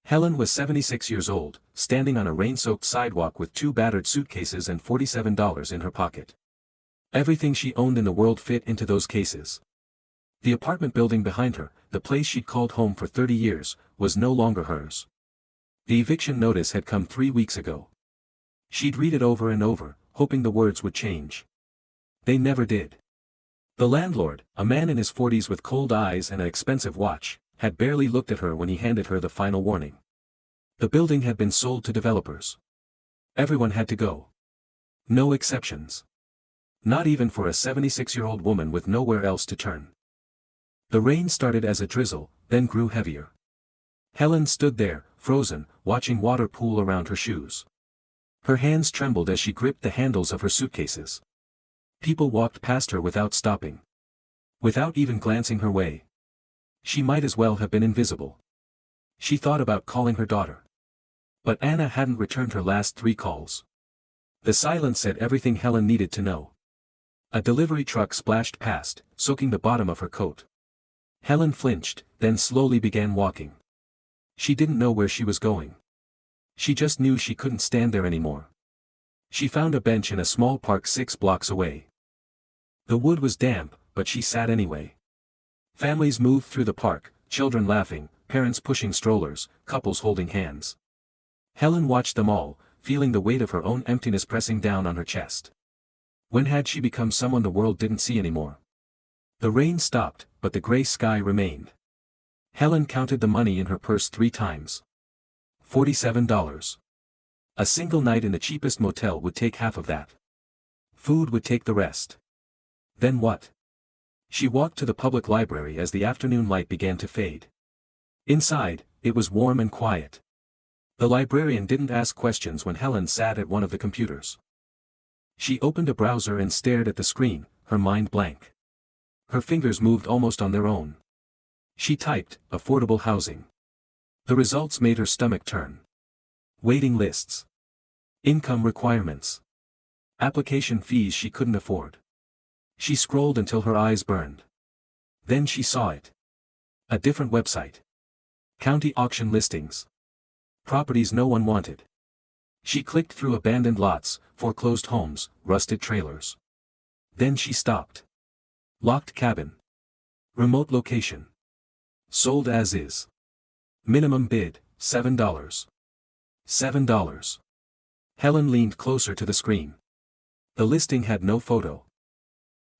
Helen was 76 years old, standing on a rain-soaked sidewalk with 2 battered suitcases and $47 in her pocket. Everything she owned in the world fit into those cases. The apartment building behind her, the place she'd called home for 30 years, was no longer hers. The eviction notice had come 3 weeks ago. She'd read it over and over, hoping the words would change. They never did. The landlord, a man in his 40s with cold eyes and an expensive watch, had barely looked at her when he handed her the final warning. The building had been sold to developers. Everyone had to go. No exceptions. Not even for a 76-year-old woman with nowhere else to turn. The rain started as a drizzle, then grew heavier. Helen stood there, frozen, watching water pool around her shoes. Her hands trembled as she gripped the handles of her suitcases. People walked past her without stopping. Without even glancing her way. She might as well have been invisible. She thought about calling her daughter. But Anna hadn't returned her last 3 calls. The silence said everything Helen needed to know. A delivery truck splashed past, soaking the bottom of her coat. Helen flinched, then slowly began walking. She didn't know where she was going. She just knew she couldn't stand there anymore. She found a bench in a small park 6 blocks away. The wood was damp, but she sat anyway. Families moved through the park, children laughing, parents pushing strollers, couples holding hands. Helen watched them all, feeling the weight of her own emptiness pressing down on her chest. When had she become someone the world didn't see anymore? The rain stopped, but the gray sky remained. Helen counted the money in her purse 3 times. $47. A single night in the cheapest motel would take half of that. Food would take the rest. Then what? She walked to the public library as the afternoon light began to fade. Inside, it was warm and quiet. The librarian didn't ask questions when Helen sat at one of the computers. She opened a browser and stared at the screen, her mind blank. Her fingers moved almost on their own. She typed, affordable housing. The results made her stomach turn. Waiting lists. Income requirements. Application fees she couldn't afford. She scrolled until her eyes burned. Then she saw it. A different website. County auction listings. Properties no one wanted. She clicked through abandoned lots, foreclosed homes, rusted trailers. Then she stopped. Locked cabin. Remote location. Sold as is. Minimum bid, $7. $7. Helen leaned closer to the screen. The listing had no photo.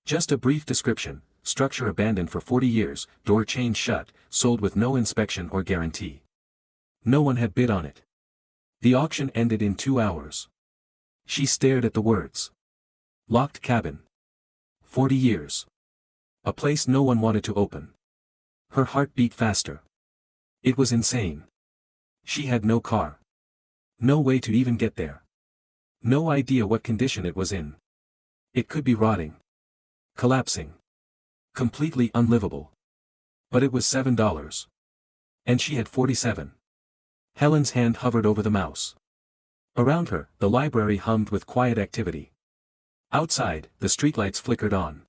Just a brief description: structure abandoned for 40 years, door chained shut, sold with no inspection or guarantee. No one had bid on it. The auction ended in 2 hours. She stared at the words. Locked cabin. 40 years. A place no one wanted to open. Her heart beat faster. It was insane. She had no car. No way to even get there. No idea what condition it was in. It could be rotting. Collapsing. Completely unlivable. But it was $7. And she had 47. Helen's hand hovered over the mouse. Around her, the library hummed with quiet activity. Outside, the streetlights flickered on.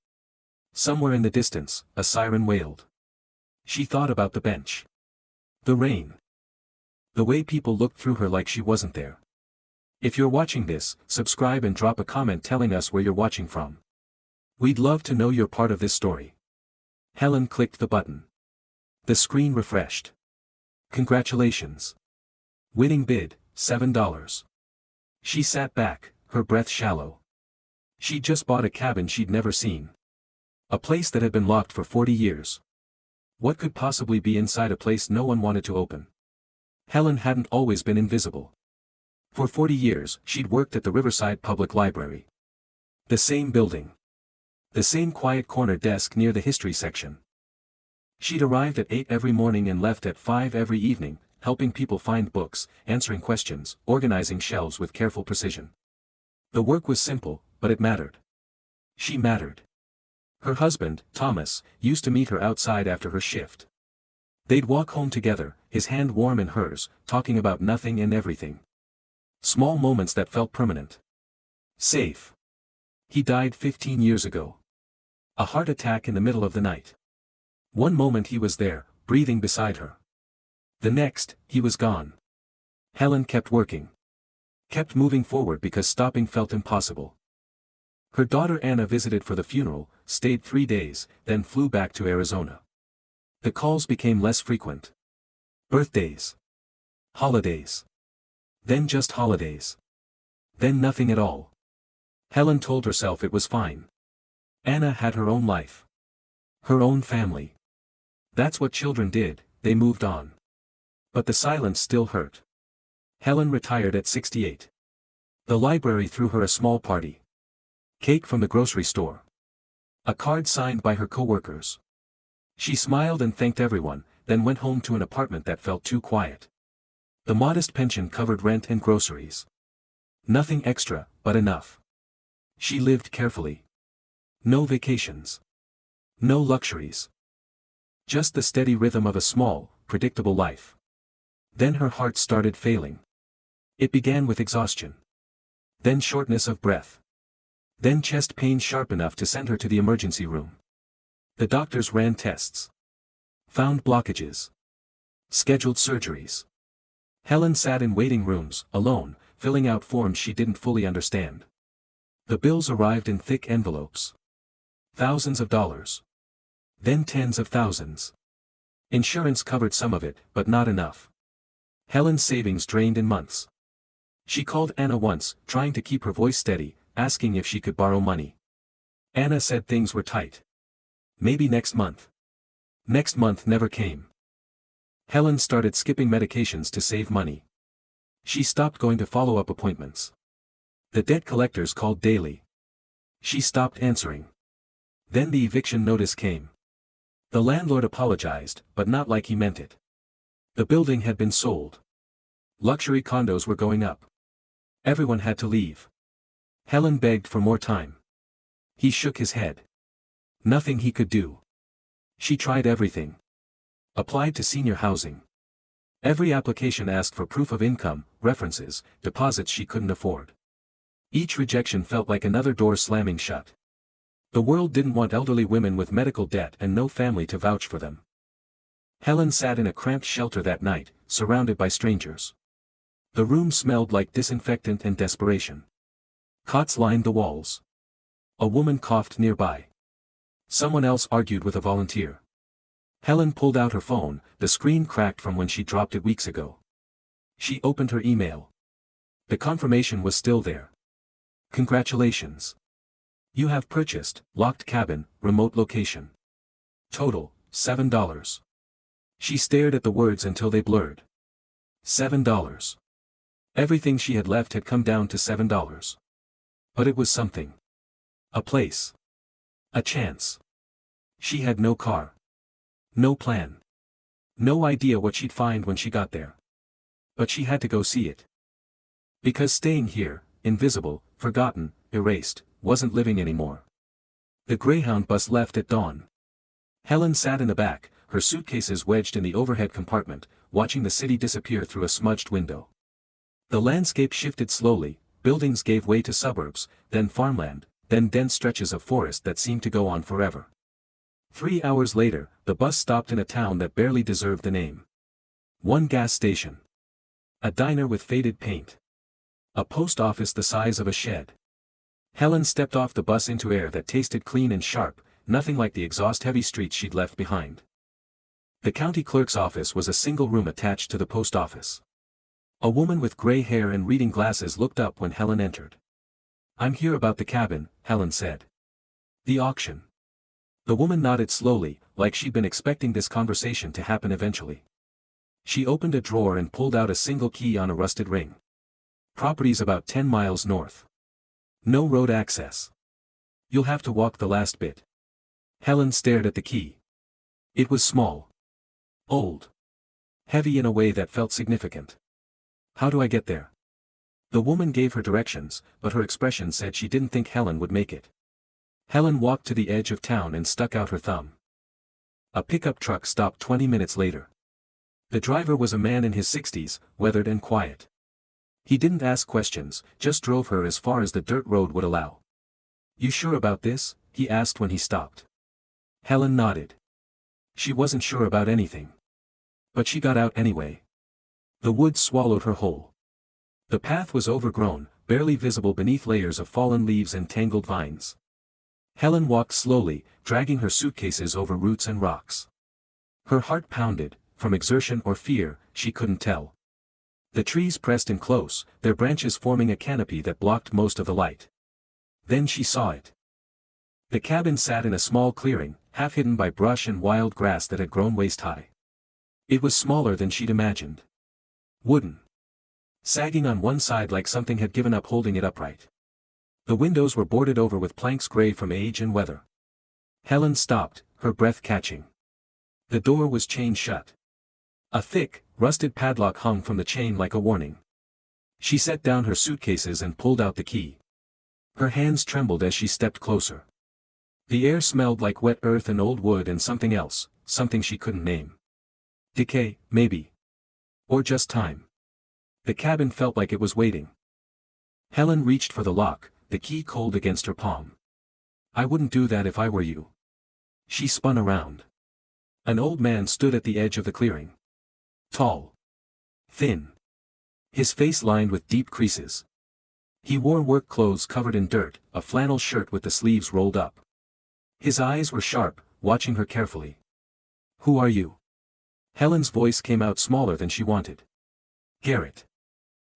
Somewhere in the distance, a siren wailed. She thought about the bench. The rain. The way people looked through her like she wasn't there. If you're watching this, subscribe and drop a comment telling us where you're watching from. We'd love to know you're part of this story. Helen clicked the button. The screen refreshed. Congratulations. Winning bid, $7. She sat back, her breath shallow. She'd just bought a cabin she'd never seen. A place that had been locked for 40 years. What could possibly be inside a place no one wanted to open? Helen hadn't always been invisible. For 40 years, she'd worked at the Riverside Public Library. The same building. The same quiet corner desk near the history section. She'd arrived at 8 every morning and left at 5 every evening, helping people find books, answering questions, organizing shelves with careful precision. The work was simple, but it mattered. She mattered. Her husband, Thomas, used to meet her outside after her shift. They'd walk home together, his hand warm in hers, talking about nothing and everything. Small moments that felt permanent. Safe. He died 15 years ago. A heart attack in the middle of the night. One moment he was there, breathing beside her. The next, he was gone. Helen kept working. Kept moving forward because stopping felt impossible. Her daughter Anna visited for the funeral, stayed 3 days, then flew back to Arizona. The calls became less frequent. Birthdays. Holidays. Then just holidays. Then nothing at all. Helen told herself it was fine. Anna had her own life. Her own family. That's what children did, they moved on. But the silence still hurt. Helen retired at 68. The library threw her a small party. Cake from the grocery store. A card signed by her co-workers. She smiled and thanked everyone, then went home to an apartment that felt too quiet. The modest pension covered rent and groceries. Nothing extra, but enough. She lived carefully. No vacations. No luxuries. Just the steady rhythm of a small, predictable life. Then her heart started failing. It began with exhaustion. Then shortness of breath. Then chest pain sharp enough to send her to the emergency room. The doctors ran tests. Found blockages. Scheduled surgeries. Helen sat in waiting rooms, alone, filling out forms she didn't fully understand. The bills arrived in thick envelopes. Thousands of dollars. Then tens of thousands. Insurance covered some of it, but not enough. Helen's savings drained in months. She called Anna once, trying to keep her voice steady, asking if she could borrow money. Anna said things were tight. Maybe next month. Next month never came. Helen started skipping medications to save money. She stopped going to follow-up appointments. The debt collectors called daily. She stopped answering. Then the eviction notice came. The landlord apologized, but not like he meant it. The building had been sold. Luxury condos were going up. Everyone had to leave. Helen begged for more time. He shook his head. Nothing he could do. She tried everything. Applied to senior housing. Every application asked for proof of income, references, deposits she couldn't afford. Each rejection felt like another door slamming shut. The world didn't want elderly women with medical debt and no family to vouch for them. Helen sat in a cramped shelter that night, surrounded by strangers. The room smelled like disinfectant and desperation. Cots lined the walls. A woman coughed nearby. Someone else argued with a volunteer. Helen pulled out her phone, the screen cracked from when she dropped it weeks ago. She opened her email. The confirmation was still there. Congratulations. You have purchased, locked cabin, remote location. Total, $7. She stared at the words until they blurred. $7. Everything she had left had come down to $7. But it was something. A place. A chance. She had no car. No plan. No idea what she'd find when she got there. But she had to go see it. Because staying here, invisible, forgotten, erased, wasn't living anymore. The Greyhound bus left at dawn. Helen sat in the back, her suitcases wedged in the overhead compartment, watching the city disappear through a smudged window. The landscape shifted slowly, buildings gave way to suburbs, then farmland, then dense stretches of forest that seemed to go on forever. 3 hours later, the bus stopped in a town that barely deserved the name. One gas station. A diner with faded paint. A post office the size of a shed. Helen stepped off the bus into air that tasted clean and sharp, nothing like the exhaust-heavy streets she'd left behind. The county clerk's office was a single room attached to the post office. A woman with gray hair and reading glasses looked up when Helen entered. "I'm here about the cabin," Helen said. "The auction." The woman nodded slowly, like she'd been expecting this conversation to happen eventually. She opened a drawer and pulled out a single key on a rusted ring. "Property's about 10 miles north. No road access. You'll have to walk the last bit." Helen stared at the key. It was small. Old. Heavy in a way that felt significant. "How do I get there?" The woman gave her directions, but her expression said she didn't think Helen would make it. Helen walked to the edge of town and stuck out her thumb. A pickup truck stopped 20 minutes later. The driver was a man in his 60s, weathered and quiet. He didn't ask questions, just drove her as far as the dirt road would allow. "You sure about this?" he asked when he stopped. Helen nodded. She wasn't sure about anything. But she got out anyway. The woods swallowed her whole. The path was overgrown, barely visible beneath layers of fallen leaves and tangled vines. Helen walked slowly, dragging her suitcases over roots and rocks. Her heart pounded, from exertion or fear, she couldn't tell. The trees pressed in close, their branches forming a canopy that blocked most of the light. Then she saw it. The cabin sat in a small clearing, half hidden by brush and wild grass that had grown waist-high. It was smaller than she'd imagined. Wooden. Sagging on one side like something had given up holding it upright. The windows were boarded over with planks gray from age and weather. Helen stopped, her breath catching. The door was chained shut. A thick, rusted padlock hung from the chain like a warning. She set down her suitcases and pulled out the key. Her hands trembled as she stepped closer. The air smelled like wet earth and old wood and something else, something she couldn't name. Decay, maybe. Or just time. The cabin felt like it was waiting. Helen reached for the lock, the key cold against her palm. I wouldn't do that if I were you. She spun around. An old man stood at the edge of the clearing. Tall. Thin. His face lined with deep creases. He wore work clothes covered in dirt, a flannel shirt with the sleeves rolled up. His eyes were sharp, watching her carefully. Who are you? Helen's voice came out smaller than she wanted. Garrett.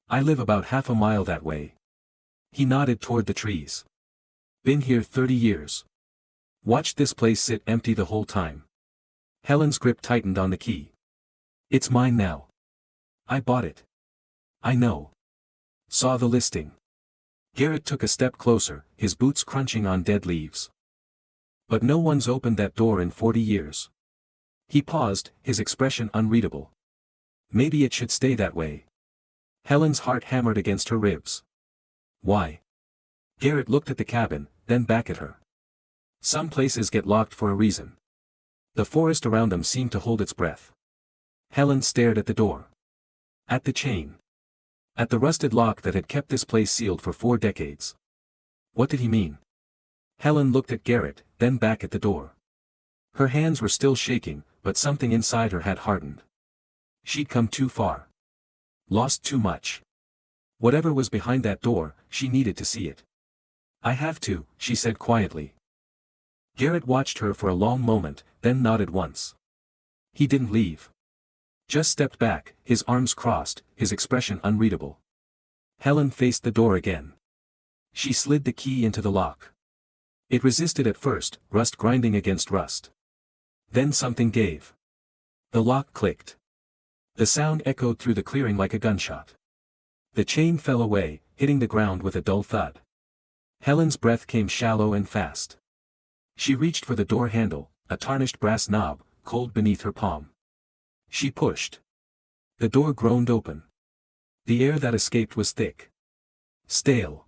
I live about half a mile that way. He nodded toward the trees. Been here 30 years. Watched this place sit empty the whole time. Helen's grip tightened on the key. It's mine now. I bought it. I know. Saw the listing. Garrett took a step closer, his boots crunching on dead leaves. But no one's opened that door in 40 years. He paused, his expression unreadable. Maybe it should stay that way. Helen's heart hammered against her ribs. Why? Garrett looked at the cabin, then back at her. Some places get locked for a reason. The forest around them seemed to hold its breath. Helen stared at the door. At the chain. At the rusted lock that had kept this place sealed for 4 decades. What did he mean? Helen looked at Garrett, then back at the door. Her hands were still shaking, but something inside her had hardened. She'd come too far. Lost too much. Whatever was behind that door, she needed to see it. I have to, she said quietly. Garrett watched her for a long moment, then nodded once. He didn't leave. Just stepped back, his arms crossed, his expression unreadable. Helen faced the door again. She slid the key into the lock. It resisted at first, rust grinding against rust. Then something gave. The lock clicked. The sound echoed through the clearing like a gunshot. The chain fell away, hitting the ground with a dull thud. Helen's breath came shallow and fast. She reached for the door handle, a tarnished brass knob, cold beneath her palm. She pushed. The door groaned open. The air that escaped was thick. Stale.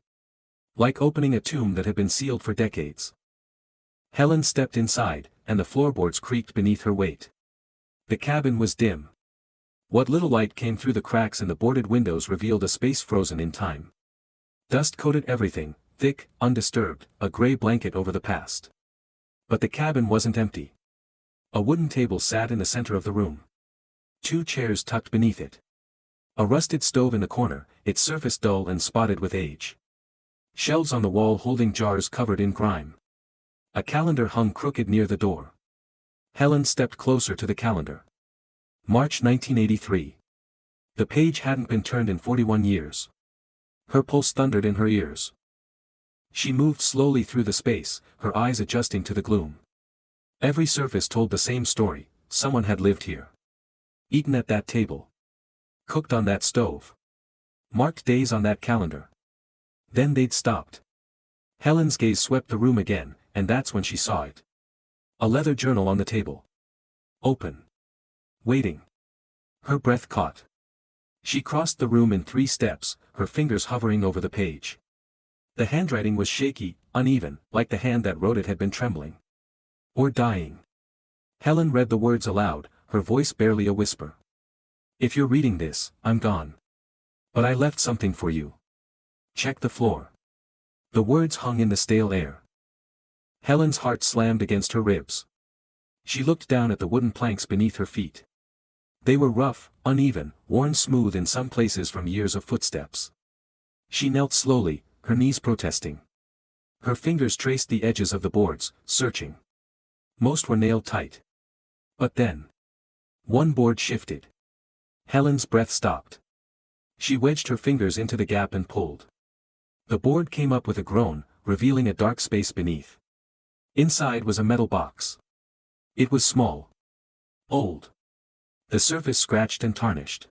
Like opening a tomb that had been sealed for decades. Helen stepped inside, and the floorboards creaked beneath her weight. The cabin was dim. What little light came through the cracks in the boarded windows revealed a space frozen in time. Dust coated everything, thick, undisturbed, a gray blanket over the past. But the cabin wasn't empty. A wooden table sat in the center of the room. 2 chairs tucked beneath it. A rusted stove in the corner, its surface dull and spotted with age. Shelves on the wall holding jars covered in grime. A calendar hung crooked near the door. Helen stepped closer to the calendar. March 1983. The page hadn't been turned in 41 years. Her pulse thundered in her ears. She moved slowly through the space, her eyes adjusting to the gloom. Every surface told the same story: someone had lived here. Eaten at that table. Cooked on that stove. Marked days on that calendar. Then they'd stopped. Helen's gaze swept the room again, and that's when she saw it. A leather journal on the table. Open. Waiting. Her breath caught. She crossed the room in 3 steps, her fingers hovering over the page. The handwriting was shaky, uneven, like the hand that wrote it had been trembling. Or dying. Helen read the words aloud, her voice barely a whisper. If you're reading this, I'm gone. But I left something for you. Check the floor. The words hung in the stale air. Helen's heart slammed against her ribs. She looked down at the wooden planks beneath her feet. They were rough, uneven, worn smooth in some places from years of footsteps. She knelt slowly, her knees protesting. Her fingers traced the edges of the boards, searching. Most were nailed tight. But then, one board shifted. Helen's breath stopped. She wedged her fingers into the gap and pulled. The board came up with a groan, revealing a dark space beneath. Inside was a metal box. It was small. Old. The surface scratched and tarnished.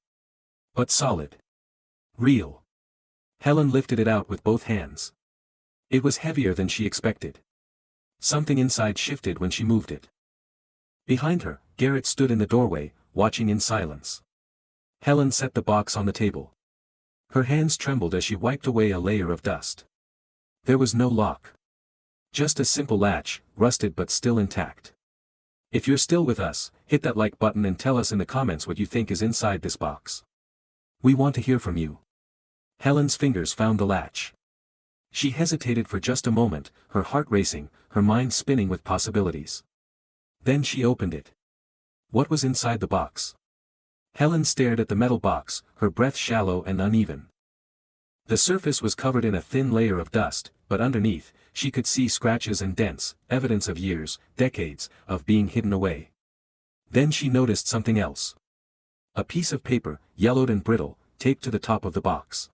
But solid. Real. Helen lifted it out with both hands. It was heavier than she expected. Something inside shifted when she moved it. Behind her, Garrett stood in the doorway, watching in silence. Helen set the box on the table. Her hands trembled as she wiped away a layer of dust. There was no lock. Just a simple latch, rusted but still intact. If you're still with us, hit that like button and tell us in the comments what you think is inside this box. We want to hear from you. Helen's fingers found the latch. She hesitated for just a moment, her heart racing, her mind spinning with possibilities. Then she opened it. What was inside the box? Helen stared at the metal box, her breath shallow and uneven. The surface was covered in a thin layer of dust, but underneath, she could see scratches and dents, evidence of years, decades, of being hidden away. Then she noticed something else. A piece of paper, yellowed and brittle, taped to the top of the box.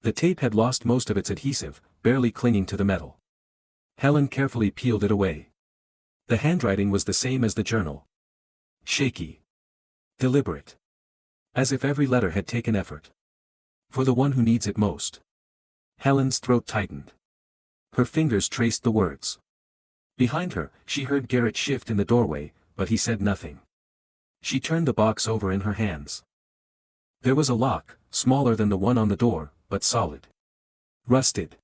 The tape had lost most of its adhesive, barely clinging to the metal. Helen carefully peeled it away. The handwriting was the same as the journal. Shaky. Deliberate. As if every letter had taken effort. For the one who needs it most. Helen's throat tightened. Her fingers traced the words. Behind her, she heard Garrett shift in the doorway, but he said nothing. She turned the box over in her hands. There was a lock, smaller than the one on the door, but solid. Rusted.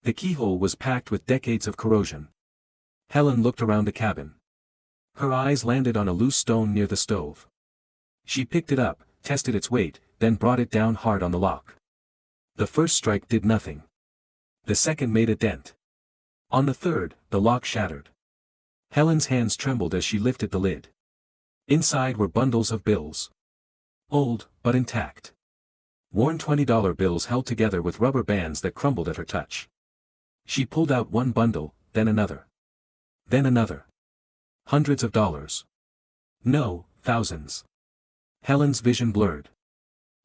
The keyhole was packed with decades of corrosion. Helen looked around the cabin. Her eyes landed on a loose stone near the stove. She picked it up, tested its weight, then brought it down hard on the lock. The first strike did nothing. The second made a dent. On the third, the lock shattered. Helen's hands trembled as she lifted the lid. Inside were bundles of bills. Old, but intact. Worn $20 bills held together with rubber bands that crumbled at her touch. She pulled out one bundle, then another. Then another. Hundreds of dollars. No, thousands. Helen's vision blurred.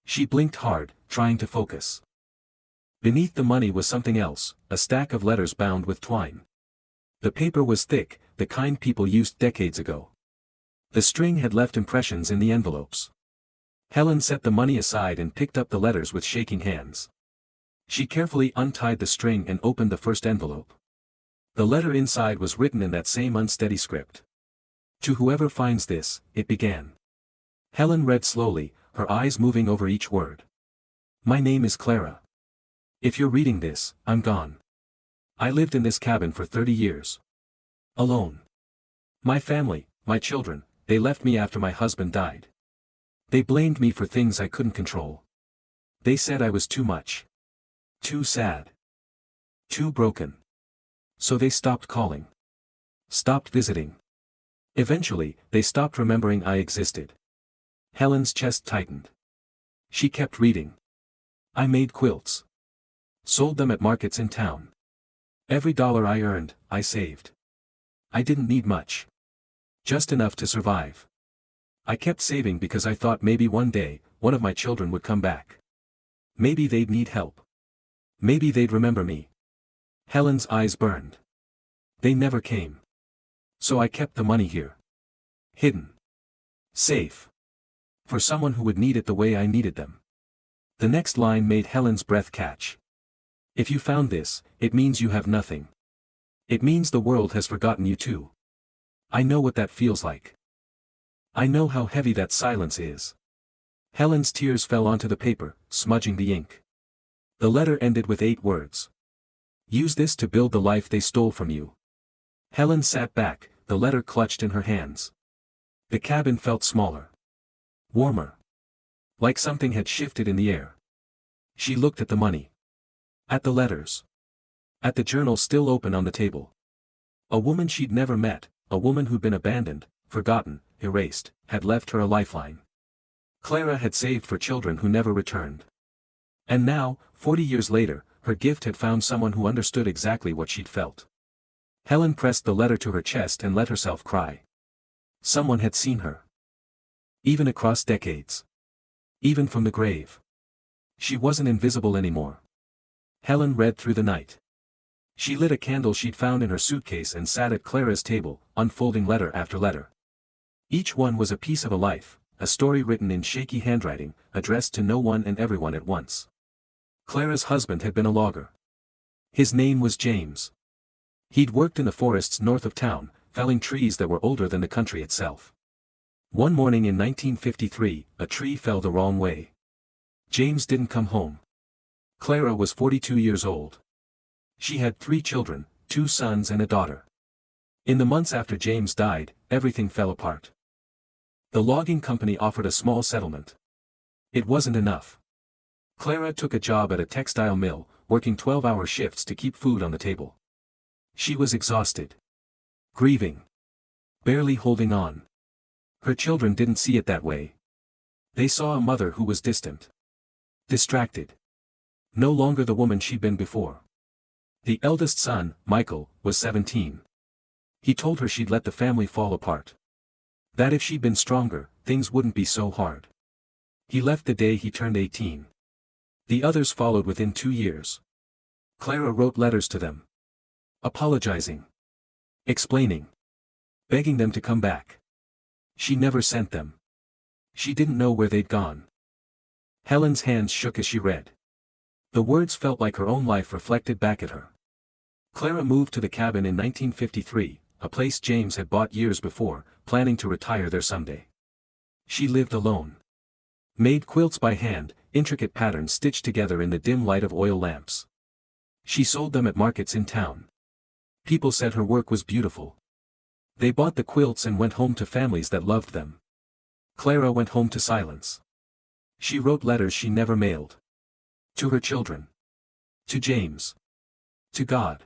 She blinked hard, trying to focus. Beneath the money was something else, a stack of letters bound with twine. The paper was thick, the kind people used decades ago. The string had left impressions in the envelopes. Helen set the money aside and picked up the letters with shaking hands. She carefully untied the string and opened the first envelope. The letter inside was written in that same unsteady script. To whoever finds this, it began. Helen read slowly, her eyes moving over each word. My name is Clara. If you're reading this, I'm gone. I lived in this cabin for 30 years. Alone. My family, my children, they left me after my husband died. They blamed me for things I couldn't control. They said I was too much. Too sad. Too broken. So they stopped calling. Stopped visiting. Eventually, they stopped remembering I existed. Helen's chest tightened. She kept reading. I made quilts. Sold them at markets in town. Every dollar I earned, I saved. I didn't need much. Just enough to survive. I kept saving because I thought maybe one day, one of my children would come back. Maybe they'd need help. Maybe they'd remember me. Helen's eyes burned. They never came. So I kept the money here. Hidden. Safe. For someone who would need it the way I needed them. The next line made Helen's breath catch. If you found this, it means you have nothing. It means the world has forgotten you too. I know what that feels like. I know how heavy that silence is. Helen's tears fell onto the paper, smudging the ink. The letter ended with 8 words. Use this to build the life they stole from you. Helen sat back, the letter clutched in her hands. The cabin felt smaller. Warmer. Like something had shifted in the air. She looked at the money. At the letters. At the journal still open on the table. A woman she'd never met, a woman who'd been abandoned, forgotten, erased, had left her a lifeline. Clara had saved for children who never returned. And now, 40 years later, her gift had found someone who understood exactly what she'd felt. Helen pressed the letter to her chest and let herself cry. Someone had seen her. Even across decades. Even from the grave. She wasn't invisible anymore. Helen read through the night. She lit a candle she'd found in her suitcase and sat at Clara's table, unfolding letter after letter. Each one was a piece of a life, a story written in shaky handwriting, addressed to no one and everyone at once. Clara's husband had been a logger. His name was James. He'd worked in the forests north of town, felling trees that were older than the country itself. One morning in 1953, a tree fell the wrong way. James didn't come home. Clara was 42 years old. She had 3 children, 2 sons and a daughter. In the months after James died, everything fell apart. The logging company offered a small settlement. It wasn't enough. Clara took a job at a textile mill, working 12-hour shifts to keep food on the table. She was exhausted. Grieving. Barely holding on. Her children didn't see it that way. They saw a mother who was distant. Distracted. No longer the woman she'd been before. The eldest son, Michael, was 17. He told her she'd let the family fall apart. That if she'd been stronger, things wouldn't be so hard. He left the day he turned 18. The others followed within 2 years. Clara wrote letters to them. Apologizing. Explaining. Begging them to come back. She never sent them. She didn't know where they'd gone. Helen's hands shook as she read. The words felt like her own life reflected back at her. Clara moved to the cabin in 1953, a place James had bought years before, planning to retire there someday. She lived alone. Made quilts by hand, intricate patterns stitched together in the dim light of oil lamps. She sold them at markets in town. People said her work was beautiful. They bought the quilts and went home to families that loved them. Clara went home to silence. She wrote letters she never mailed. To her children. To James. To God.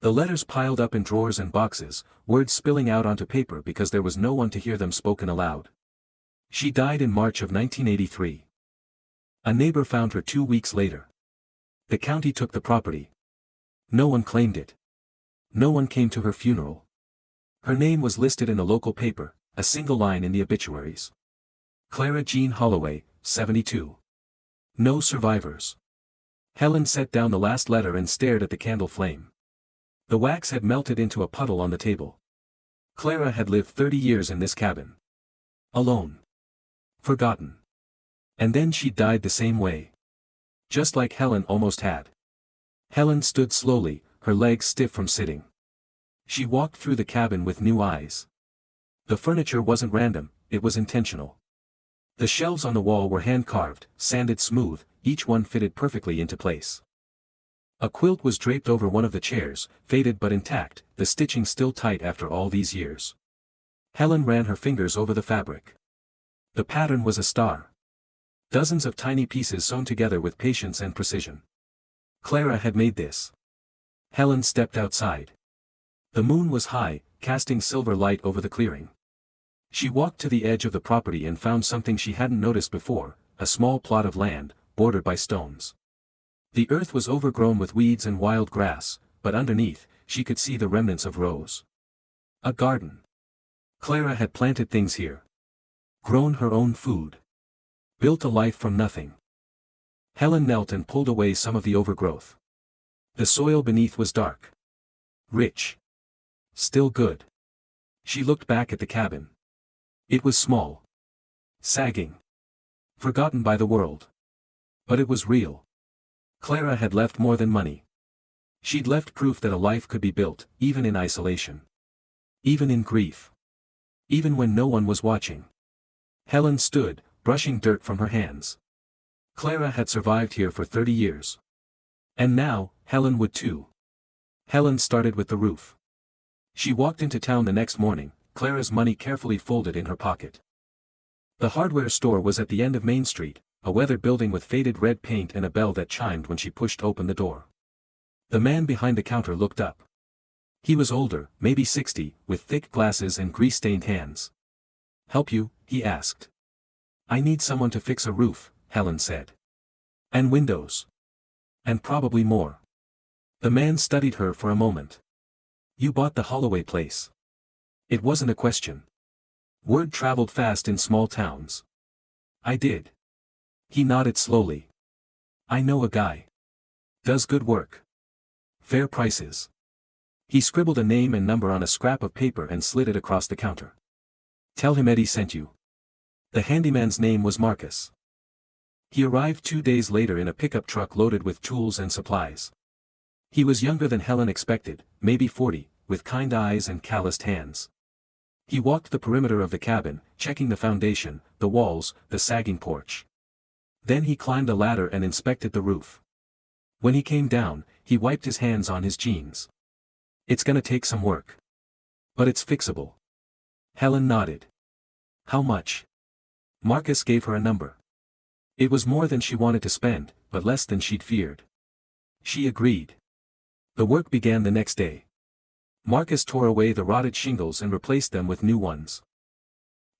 The letters piled up in drawers and boxes, words spilling out onto paper because there was no one to hear them spoken aloud. She died in March of 1983. A neighbor found her 2 weeks later. The county took the property. No one claimed it. No one came to her funeral. Her name was listed in the local paper, a single line in the obituaries. Clara Jean Holloway, 72. No survivors. Helen set down the last letter and stared at the candle flame. The wax had melted into a puddle on the table. Clara had lived 30 years in this cabin. Alone. Forgotten. And then she died the same way. Just like Helen almost had. Helen stood slowly, her legs stiff from sitting. She walked through the cabin with new eyes. The furniture wasn't random, it was intentional. The shelves on the wall were hand-carved, sanded smooth, each one fitted perfectly into place. A quilt was draped over one of the chairs, faded but intact, the stitching still tight after all these years. Helen ran her fingers over the fabric. The pattern was a star. Dozens of tiny pieces sewn together with patience and precision. Clara had made this. Helen stepped outside. The moon was high, casting silver light over the clearing. She walked to the edge of the property and found something she hadn't noticed before, a small plot of land, bordered by stones. The earth was overgrown with weeds and wild grass, but underneath, she could see the remnants of rows. A garden. Clara had planted things here. Grown her own food. Built a life from nothing. Helen knelt and pulled away some of the overgrowth. The soil beneath was dark. Rich. Still good. She looked back at the cabin. It was small. Sagging. Forgotten by the world. But it was real. Clara had left more than money. She'd left proof that a life could be built, even in isolation. Even in grief. Even when no one was watching. Helen stood, brushing dirt from her hands. Clara had survived here for 30 years. And now, Helen would too. Helen started with the roof. She walked into town the next morning, Clara's money carefully folded in her pocket. The hardware store was at the end of Main Street, a weathered building with faded red paint and a bell that chimed when she pushed open the door. The man behind the counter looked up. He was older, maybe 60, with thick glasses and grease-stained hands. "Help you?" he asked. I need someone to fix a roof, Helen said. And windows. And probably more. The man studied her for a moment. You bought the Holloway place. It wasn't a question. Word traveled fast in small towns. I did. He nodded slowly. I know a guy. Does good work. Fair prices. He scribbled a name and number on a scrap of paper and slid it across the counter. Tell him Eddie sent you. The handyman's name was Marcus. He arrived 2 days later in a pickup truck loaded with tools and supplies. He was younger than Helen expected, maybe 40, with kind eyes and calloused hands. He walked the perimeter of the cabin, checking the foundation, the walls, the sagging porch. Then he climbed a ladder and inspected the roof. When he came down, he wiped his hands on his jeans. It's gonna take some work. But it's fixable. Helen nodded. How much? Marcus gave her a number. It was more than she wanted to spend, but less than she'd feared. She agreed. The work began the next day. Marcus tore away the rotted shingles and replaced them with new ones.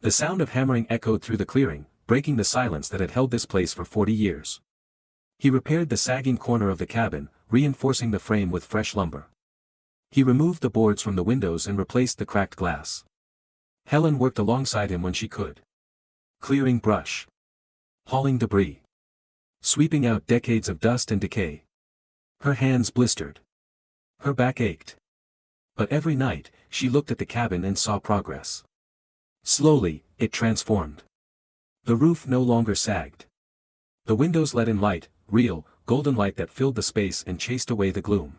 The sound of hammering echoed through the clearing, breaking the silence that had held this place for 40 years. He repaired the sagging corner of the cabin, reinforcing the frame with fresh lumber. He removed the boards from the windows and replaced the cracked glass. Helen worked alongside him when she could. Clearing brush. Hauling debris. Sweeping out decades of dust and decay. Her hands blistered. Her back ached. But every night, she looked at the cabin and saw progress. Slowly, it transformed. The roof no longer sagged. The windows let in light, real, golden light that filled the space and chased away the gloom.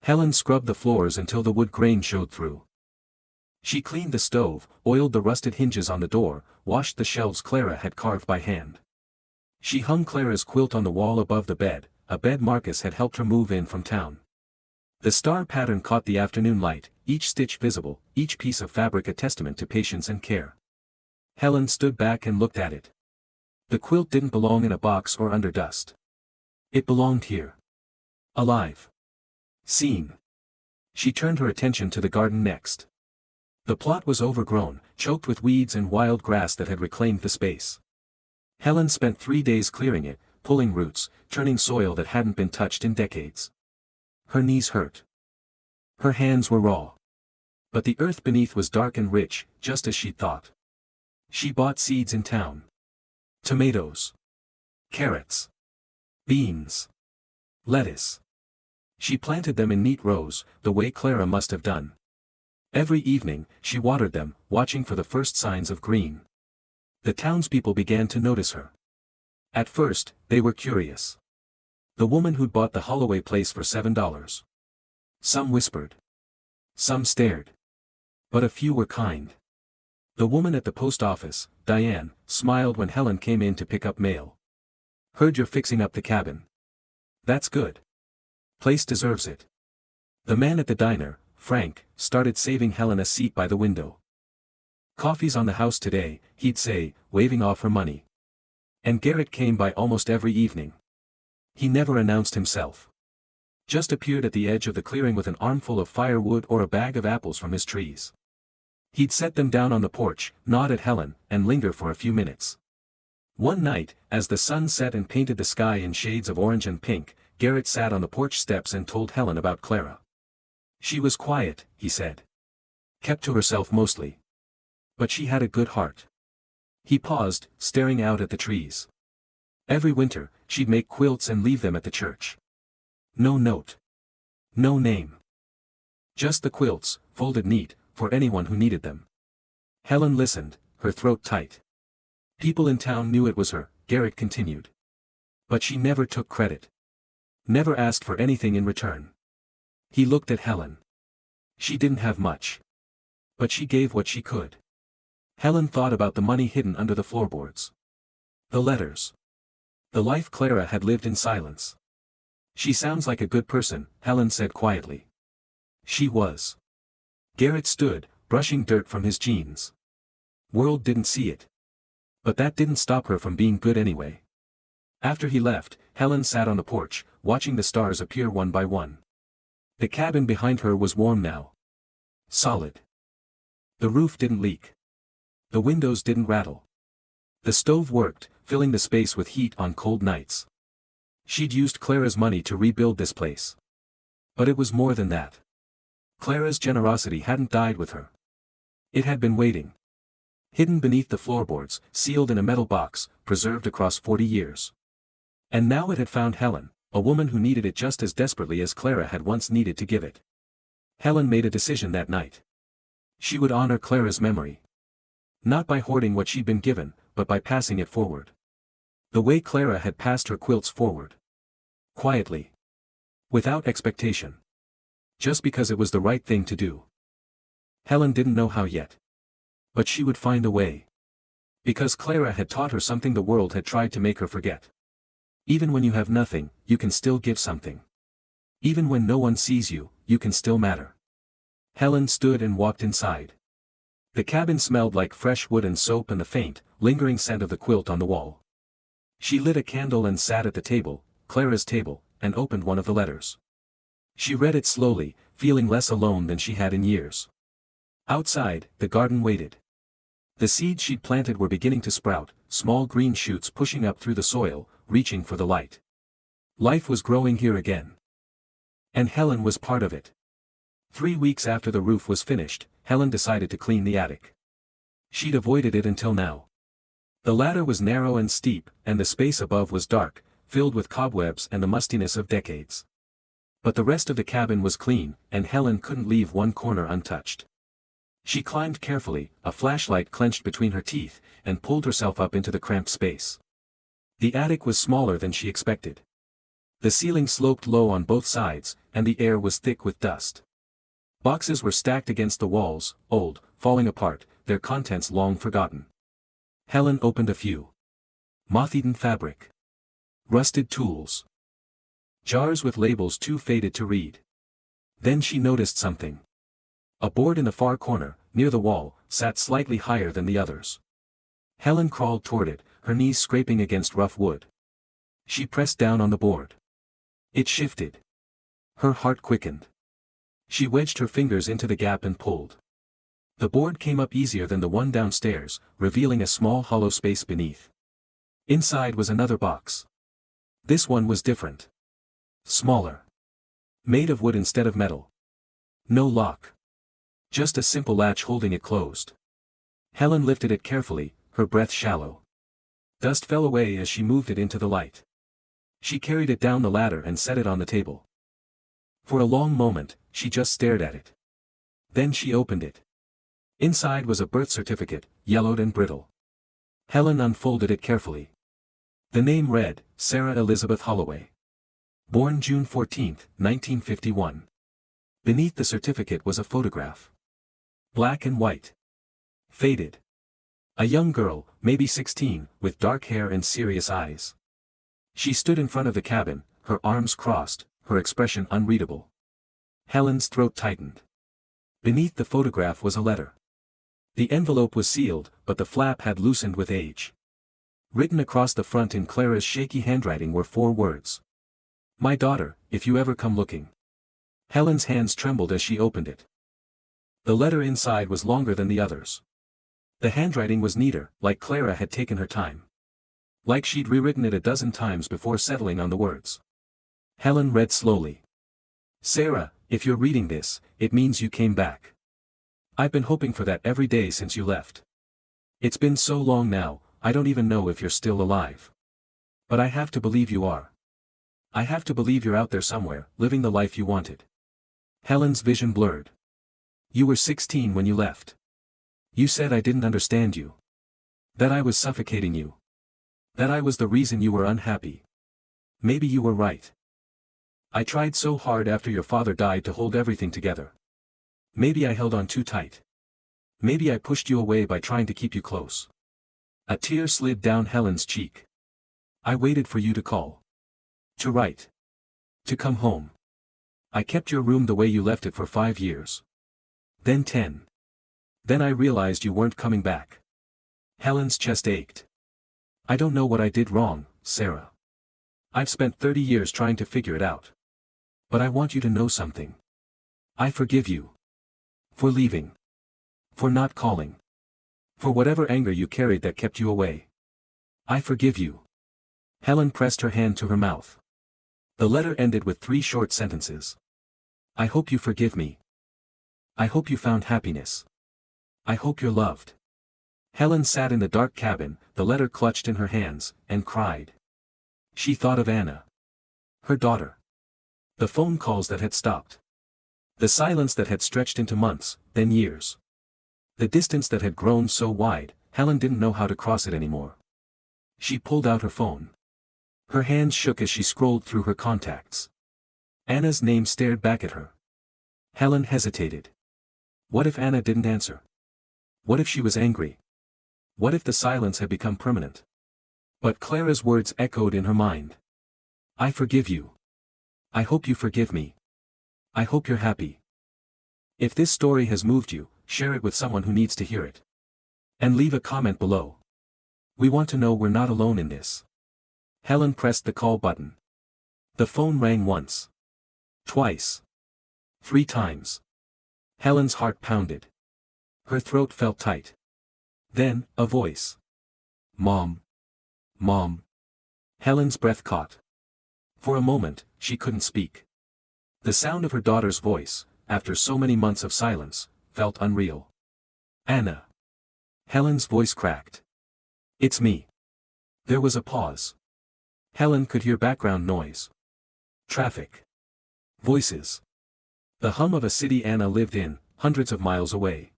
Helen scrubbed the floors until the wood grain showed through. She cleaned the stove, oiled the rusted hinges on the door, washed the shelves Clara had carved by hand. She hung Clara's quilt on the wall above the bed, a bed Marcus had helped her move in from town. The star pattern caught the afternoon light, each stitch visible, each piece of fabric a testament to patience and care. Helen stood back and looked at it. The quilt didn't belong in a box or under dust. It belonged here. Alive. Seen. She turned her attention to the garden next. The plot was overgrown, choked with weeds and wild grass that had reclaimed the space. Helen spent 3 days clearing it, pulling roots, turning soil that hadn't been touched in decades. Her knees hurt. Her hands were raw. But the earth beneath was dark and rich, just as she'd thought. She bought seeds in town. Tomatoes. Carrots. Beans. Lettuce. She planted them in neat rows, the way Clara must have done. Every evening, she watered them, watching for the first signs of green. The townspeople began to notice her. At first, they were curious. The woman who'd bought the Holloway place for $7. Some whispered. Some stared. But a few were kind. The woman at the post office, Diane, smiled when Helen came in to pick up mail. Heard you're fixing up the cabin. That's good. Place deserves it. The man at the diner, Frank, started saving Helen a seat by the window. Coffee's on the house today, he'd say, waving off her money. And Garrett came by almost every evening. He never announced himself. Just appeared at the edge of the clearing with an armful of firewood or a bag of apples from his trees. He'd set them down on the porch, nod at Helen, and linger for a few minutes. One night, as the sun set and painted the sky in shades of orange and pink, Garrett sat on the porch steps and told Helen about Clara. She was quiet, he said. Kept to herself mostly. But she had a good heart. He paused, staring out at the trees. Every winter, she'd make quilts and leave them at the church. No note. No name. Just the quilts, folded neat, for anyone who needed them. Helen listened, her throat tight. People in town knew it was her, Garrett continued. But she never took credit. Never asked for anything in return. He looked at Helen. She didn't have much. But she gave what she could. Helen thought about the money hidden under the floorboards. The letters. The life Clara had lived in silence. She sounds like a good person, Helen said quietly. She was. Garrett stood, brushing dirt from his jeans. World didn't see it. But that didn't stop her from being good anyway. After he left, Helen sat on the porch, watching the stars appear one by one. The cabin behind her was warm now. Solid. The roof didn't leak. The windows didn't rattle. The stove worked, filling the space with heat on cold nights. She'd used Clara's money to rebuild this place. But it was more than that. Clara's generosity hadn't died with her. It had been waiting. Hidden beneath the floorboards, sealed in a metal box, preserved across 40 years. And now it had found Helen, a woman who needed it just as desperately as Clara had once needed to give it. Helen made a decision that night. She would honor Clara's memory. Not by hoarding what she'd been given, but by passing it forward. The way Clara had passed her quilts forward. Quietly. Without expectation. Just because it was the right thing to do. Helen didn't know how yet. But she would find a way. Because Clara had taught her something the world had tried to make her forget. Even when you have nothing, you can still give something. Even when no one sees you, you can still matter. Helen stood and walked inside. The cabin smelled like fresh wood and soap and the faint, lingering scent of the quilt on the wall. She lit a candle and sat at the table, Clara's table, and opened one of the letters. She read it slowly, feeling less alone than she had in years. Outside, the garden waited. The seeds she'd planted were beginning to sprout, small green shoots pushing up through the soil, reaching for the light. Life was growing here again. And Helen was part of it. 3 weeks after the roof was finished, Helen decided to clean the attic. She'd avoided it until now. The ladder was narrow and steep, and the space above was dark, filled with cobwebs and the mustiness of decades. But the rest of the cabin was clean, and Helen couldn't leave one corner untouched. She climbed carefully, a flashlight clenched between her teeth, and pulled herself up into the cramped space. The attic was smaller than she expected. The ceiling sloped low on both sides, and the air was thick with dust. Boxes were stacked against the walls, old, falling apart, their contents long forgotten. Helen opened a few. Moth-eaten fabric. Rusted tools. Jars with labels too faded to read. Then she noticed something. A board in the far corner, near the wall, sat slightly higher than the others. Helen crawled toward it, her knees scraping against rough wood. She pressed down on the board. It shifted. Her heart quickened. She wedged her fingers into the gap and pulled. The board came up easier than the one downstairs, revealing a small hollow space beneath. Inside was another box. This one was different. Smaller. Made of wood instead of metal. No lock. Just a simple latch holding it closed. Helen lifted it carefully, her breath shallow. Dust fell away as she moved it into the light. She carried it down the ladder and set it on the table. For a long moment, she just stared at it. Then she opened it. Inside was a birth certificate, yellowed and brittle. Helen unfolded it carefully. The name read, Sarah Elizabeth Holloway. Born June 14, 1951. Beneath the certificate was a photograph. Black and white. Faded. A young girl, maybe 16, with dark hair and serious eyes. She stood in front of the cabin, her arms crossed, her expression unreadable. Helen's throat tightened. Beneath the photograph was a letter. The envelope was sealed, but the flap had loosened with age. Written across the front in Clara's shaky handwriting were 4 words. My daughter, if you ever come looking. Helen's hands trembled as she opened it. The letter inside was longer than the others. The handwriting was neater, like Clara had taken her time. Like she'd rewritten it a dozen times before settling on the words. Helen read slowly. Sarah, if you're reading this, it means you came back. I've been hoping for that every day since you left. It's been so long now, I don't even know if you're still alive. But I have to believe you are. I have to believe you're out there somewhere, living the life you wanted. Helen's vision blurred. You were 16 when you left. You said I didn't understand you. That I was suffocating you. That I was the reason you were unhappy. Maybe you were right. I tried so hard after your father died to hold everything together. Maybe I held on too tight. Maybe I pushed you away by trying to keep you close. A tear slid down Helen's cheek. I waited for you to call. To write. To come home. I kept your room the way you left it for 5 years. Then 10. Then I realized you weren't coming back. Helen's chest ached. I don't know what I did wrong, Sarah. I've spent 30 years trying to figure it out. But I want you to know something. I forgive you. For leaving. For not calling. For whatever anger you carried that kept you away. I forgive you. Helen pressed her hand to her mouth. The letter ended with 3 short sentences. I hope you forgive me. I hope you found happiness. I hope you're loved. Helen sat in the dark cabin, the letter clutched in her hands, and cried. She thought of Anna. Her daughter. The phone calls that had stopped. The silence that had stretched into months, then years. The distance that had grown so wide, Helen didn't know how to cross it anymore. She pulled out her phone. Her hands shook as she scrolled through her contacts. Anna's name stared back at her. Helen hesitated. What if Anna didn't answer? What if she was angry? What if the silence had become permanent? But Clara's words echoed in her mind. I forgive you. I hope you forgive me. I hope you're happy. If this story has moved you, share it with someone who needs to hear it. And leave a comment below. We want to know we're not alone in this. Helen pressed the call button. The phone rang once. Twice. 3 times. Helen's heart pounded. Her throat felt tight. Then, a voice. Mom. Mom. Helen's breath caught. For a moment, she couldn't speak. The sound of her daughter's voice, after so many months of silence, felt unreal. Anna. Helen's voice cracked. It's me. There was a pause. Helen could hear background noise. Traffic. Voices. The hum of a city Anna lived in, hundreds of miles away.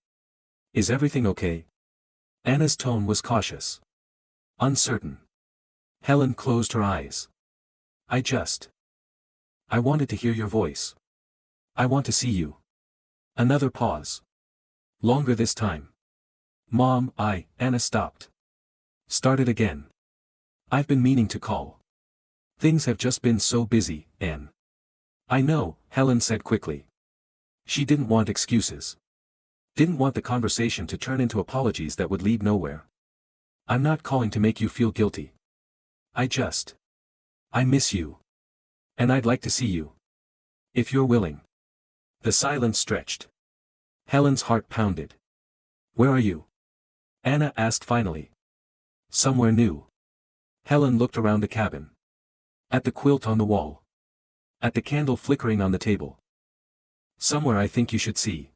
Is everything okay? Anna's tone was cautious. Uncertain. Helen closed her eyes. I wanted to hear your voice. I want to see you. Another pause. Longer this time. Mom, Anna stopped. Started again. I've been meaning to call. Things have just been so busy, Anne. I know, Helen said quickly. She didn't want excuses. Didn't want the conversation to turn into apologies that would lead nowhere. I'm not calling to make you feel guilty. I miss you. And I'd like to see you. If you're willing. The silence stretched. Helen's heart pounded. Where are you? Anna asked finally. Somewhere new. Helen looked around the cabin. At the quilt on the wall. At the candle flickering on the table. Somewhere I think you should see.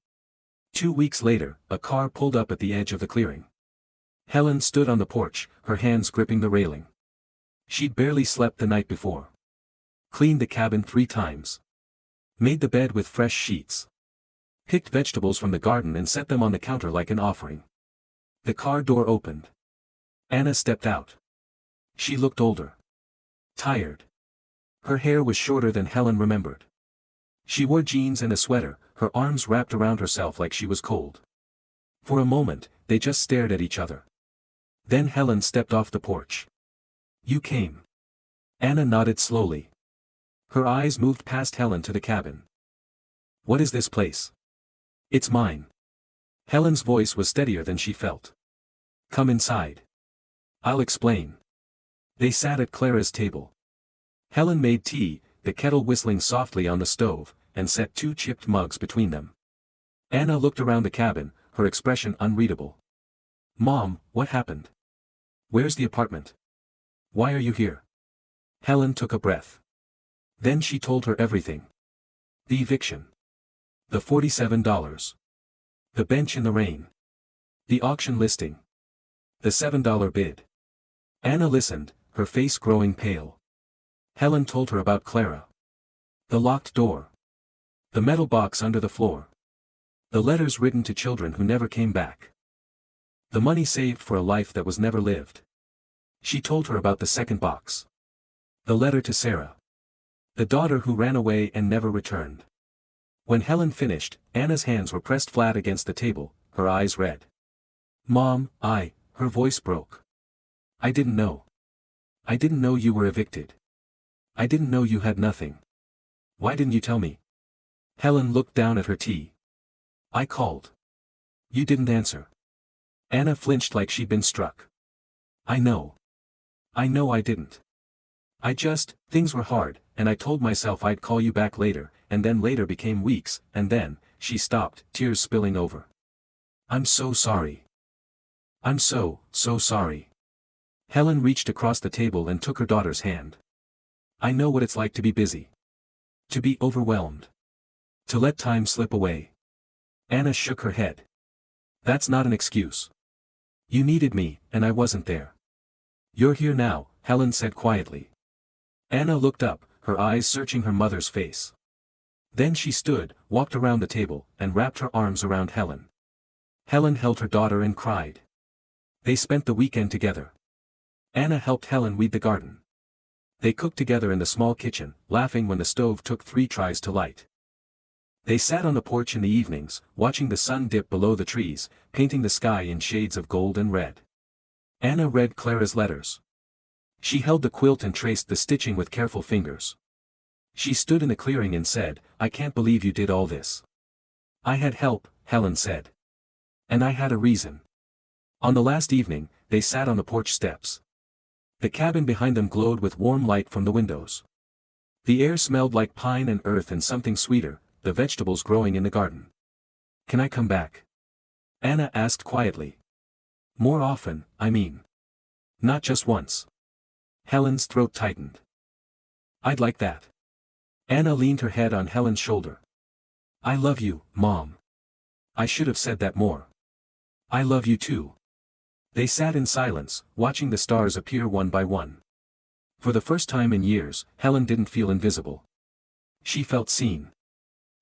2 weeks later, a car pulled up at the edge of the clearing. Helen stood on the porch, her hands gripping the railing. She'd barely slept the night before. Cleaned the cabin 3 times. Made the bed with fresh sheets. Picked vegetables from the garden and set them on the counter like an offering. The car door opened. Anna stepped out. She looked older. Tired. Her hair was shorter than Helen remembered. She wore jeans and a sweater, her arms wrapped around herself like she was cold. For a moment, they just stared at each other. Then Helen stepped off the porch. You came. Anna nodded slowly. Her eyes moved past Helen to the cabin. What is this place? It's mine. Helen's voice was steadier than she felt. Come inside. I'll explain. They sat at Clara's table. Helen made tea, the kettle whistling softly on the stove, and set 2 chipped mugs between them. Anna looked around the cabin, her expression unreadable. Mom, what happened? Where's the apartment? Why are you here? Helen took a breath. Then she told her everything. The eviction. The $47. The bench in the rain. The auction listing. The $7 bid. Anna listened, her face growing pale. Helen told her about Clara. The locked door. The metal box under the floor. The letters written to children who never came back. The money saved for a life that was never lived. She told her about the second box. The letter to Sarah. The daughter who ran away and never returned. When Helen finished, Anna's hands were pressed flat against the table, her eyes red. Mom, her voice broke. I didn't know. I didn't know you were evicted. I didn't know you had nothing. Why didn't you tell me? Helen looked down at her tea. I called. You didn't answer. Anna flinched like she'd been struck. I know. I know I didn't. Things were hard, and I told myself I'd call you back later, and then later became weeks, and then, she stopped, tears spilling over. I'm so sorry. I'm so sorry. Helen reached across the table and took her daughter's hand. I know what it's like to be busy. To be overwhelmed. To let time slip away. Anna shook her head. That's not an excuse. You needed me, and I wasn't there. You're here now, Helen said quietly. Anna looked up, her eyes searching her mother's face. Then she stood, walked around the table, and wrapped her arms around Helen. Helen held her daughter and cried. They spent the weekend together. Anna helped Helen weed the garden. They cooked together in the small kitchen, laughing when the stove took 3 tries to light. They sat on the porch in the evenings, watching the sun dip below the trees, painting the sky in shades of gold and red. Anna read Clara's letters. She held the quilt and traced the stitching with careful fingers. She stood in the clearing and said, I can't believe you did all this. I had help, Helen said. And I had a reason. On the last evening, they sat on the porch steps. The cabin behind them glowed with warm light from the windows. The air smelled like pine and earth and something sweeter, the vegetables growing in the garden. Can I come back? Anna asked quietly. More often, I mean. Not just once. Helen's throat tightened. I'd like that. Anna leaned her head on Helen's shoulder. I love you, Mom. I should have said that more. I love you too. They sat in silence, watching the stars appear one by one. For the first time in years, Helen didn't feel invisible. She felt seen.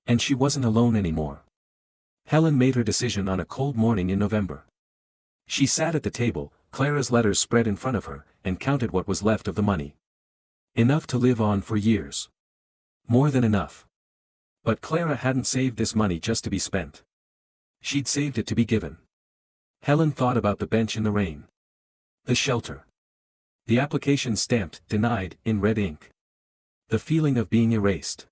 And she wasn't alone anymore. Helen made her decision on a cold morning in November. She sat at the table, Clara's letters spread in front of her, and counted what was left of the money. Enough to live on for years. More than enough. But Clara hadn't saved this money just to be spent. She'd saved it to be given. Helen thought about the bench in the rain. The shelter. The application stamped, denied, in red ink. The feeling of being erased.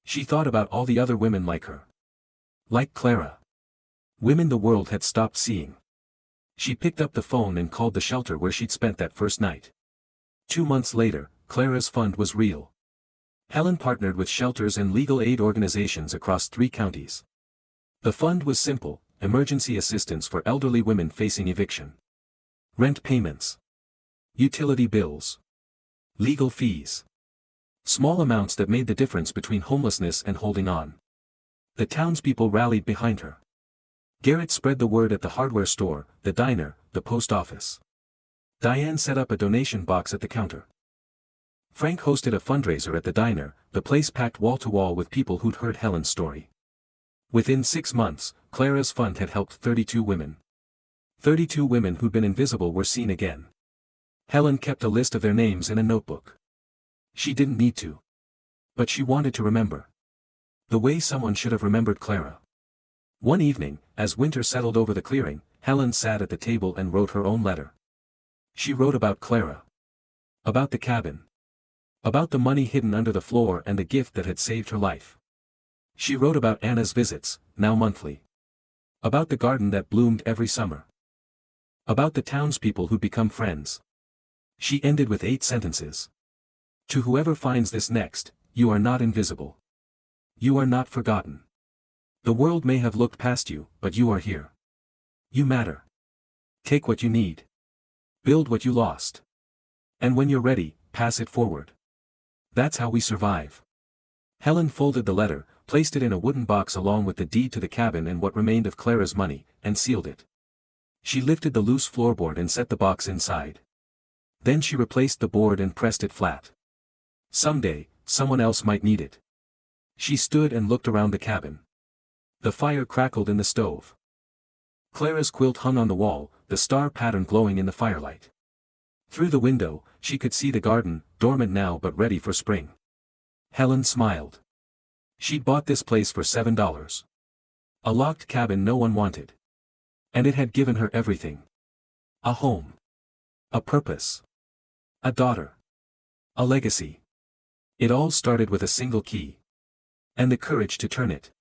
She thought about all the other women like her. Like Clara. Women the world had stopped seeing. She picked up the phone and called the shelter where she'd spent that first night. 2 months later, Clara's fund was real. Helen partnered with shelters and legal aid organizations across 3 counties. The fund was simple, emergency assistance for elderly women facing eviction. Rent payments. Utility bills. Legal fees. Small amounts that made the difference between homelessness and holding on. The townspeople rallied behind her. Garrett spread the word at the hardware store, the diner, the post office. Diane set up a donation box at the counter. Frank hosted a fundraiser at the diner, the place packed wall to wall with people who'd heard Helen's story. Within 6 months, Clara's fund had helped 32 women. 32 women who'd been invisible were seen again. Helen kept a list of their names in a notebook. She didn't need to. But she wanted to remember. The way someone should have remembered Clara. One evening, as winter settled over the clearing, Helen sat at the table and wrote her own letter. She wrote about Clara. About the cabin. About the money hidden under the floor and the gift that had saved her life. She wrote about Anna's visits, now monthly. About the garden that bloomed every summer. About the townspeople who'd become friends. She ended with 8 sentences. To whoever finds this next, you are not invisible. You are not forgotten. The world may have looked past you, but you are here. You matter. Take what you need. Build what you lost. And when you're ready, pass it forward. That's how we survive. Helen folded the letter, placed it in a wooden box along with the deed to the cabin and what remained of Clara's money, and sealed it. She lifted the loose floorboard and set the box inside. Then she replaced the board and pressed it flat. Someday, someone else might need it. She stood and looked around the cabin. The fire crackled in the stove. Clara's quilt hung on the wall, the star pattern glowing in the firelight. Through the window, she could see the garden, dormant now but ready for spring. Helen smiled. She'd bought this place for $7. A locked cabin no one wanted. And it had given her everything. A home. A purpose. A daughter. A legacy. It all started with a single key. And the courage to turn it.